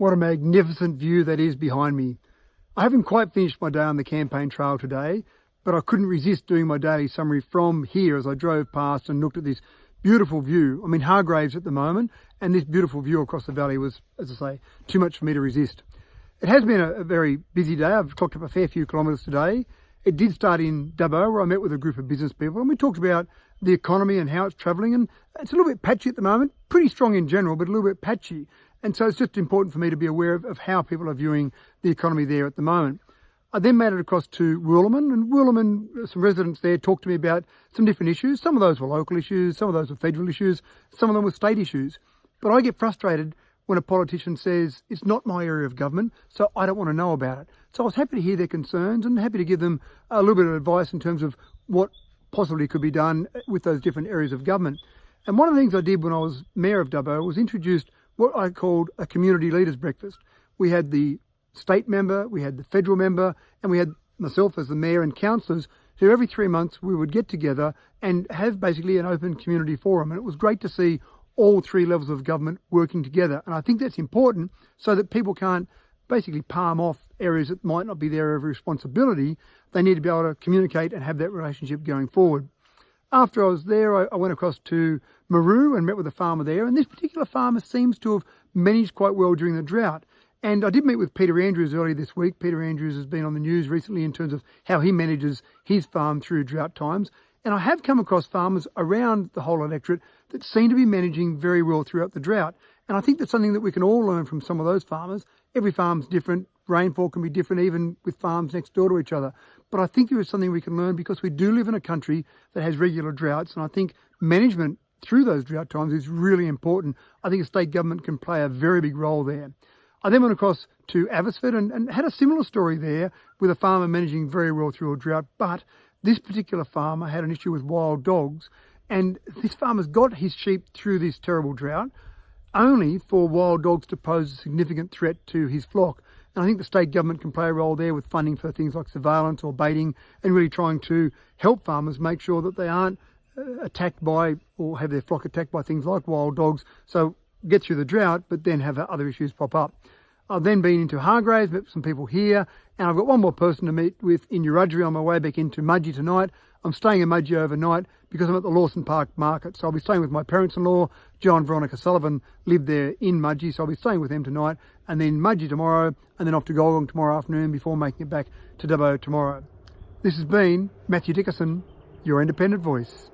What a magnificent view that is behind me. I haven't quite finished my day on the campaign trail today, but I couldn't resist doing my daily summary from here as I drove past and looked at this beautiful view. I'm in Hargraves at the moment, and this beautiful view across the valley was, as I say, too much for me to resist. It has been a very busy day. I've clocked up a fair few kilometres today. It did start in Dubbo, where I met with a group of business people, and we talked about the economy and how it's travelling, and it's a little bit patchy at the moment, pretty strong in general, but a little bit patchy. And so it's just important for me to be aware of how people are viewing the economy there at the moment. I then made it across to Woolaman, and Woolaman, some residents there talked to me about some different issues. Some of those were local issues, some of those were federal issues, some of them were state issues. But I get frustrated when a politician says, it's not my area of government, so I don't want to know about it. So I was happy to hear their concerns and happy to give them a little bit of advice in terms of what possibly could be done with those different areas of government. And one of the things I did when I was Mayor of Dubbo was introduced what I called a community leaders breakfast. We had the state member, we had the federal member, and we had myself as the mayor and councillors who every 3 months we would get together and have basically an open community forum. And it was great to see all three levels of government working together. And I think that's important so that people can't basically palm off areas that might not be their area of responsibility. They need to be able to communicate and have that relationship going forward. After I was there, I went across to Maru and met with a farmer there. And this particular farmer seems to have managed quite well during the drought. And I did meet with Peter Andrews earlier this week. Peter Andrews has been on the news recently in terms of how he manages his farm through drought times. And I have come across farmers around the whole electorate that seem to be managing very well throughout the drought. And I think that's something that we can all learn from some of those farmers. Every farm's different. Rainfall can be different even with farms next door to each other. But I think there is something we can learn because we do live in a country that has regular droughts. And I think management through those drought times is really important. I think a state government can play a very big role there. I then went across to Abbotsford and had a similar story there with a farmer managing very well through a drought. But this particular farmer had an issue with wild dogs. And this farmer's got his sheep through this terrible drought only for wild dogs to pose a significant threat to his flock. And I think the state government can play a role there with funding for things like surveillance or baiting and really trying to help farmers make sure that they aren't attacked by or have their flock attacked by things like wild dogs. So get through the drought, but then have other issues pop up. I've then been into Hargraves, met some people here, and I've got one more person to meet with in Urudgery on my way back into Mudgee tonight. I'm staying in Mudgee overnight because I'm at the Lawson Park Market. So I'll be staying with my parents-in-law. John and Veronica Sullivan live there in Mudgee, so I'll be staying with them tonight, and then Mudgee tomorrow, and then off to Golgong tomorrow afternoon before making it back to Dubbo tomorrow. This has been Mathew Dickerson, your independent voice.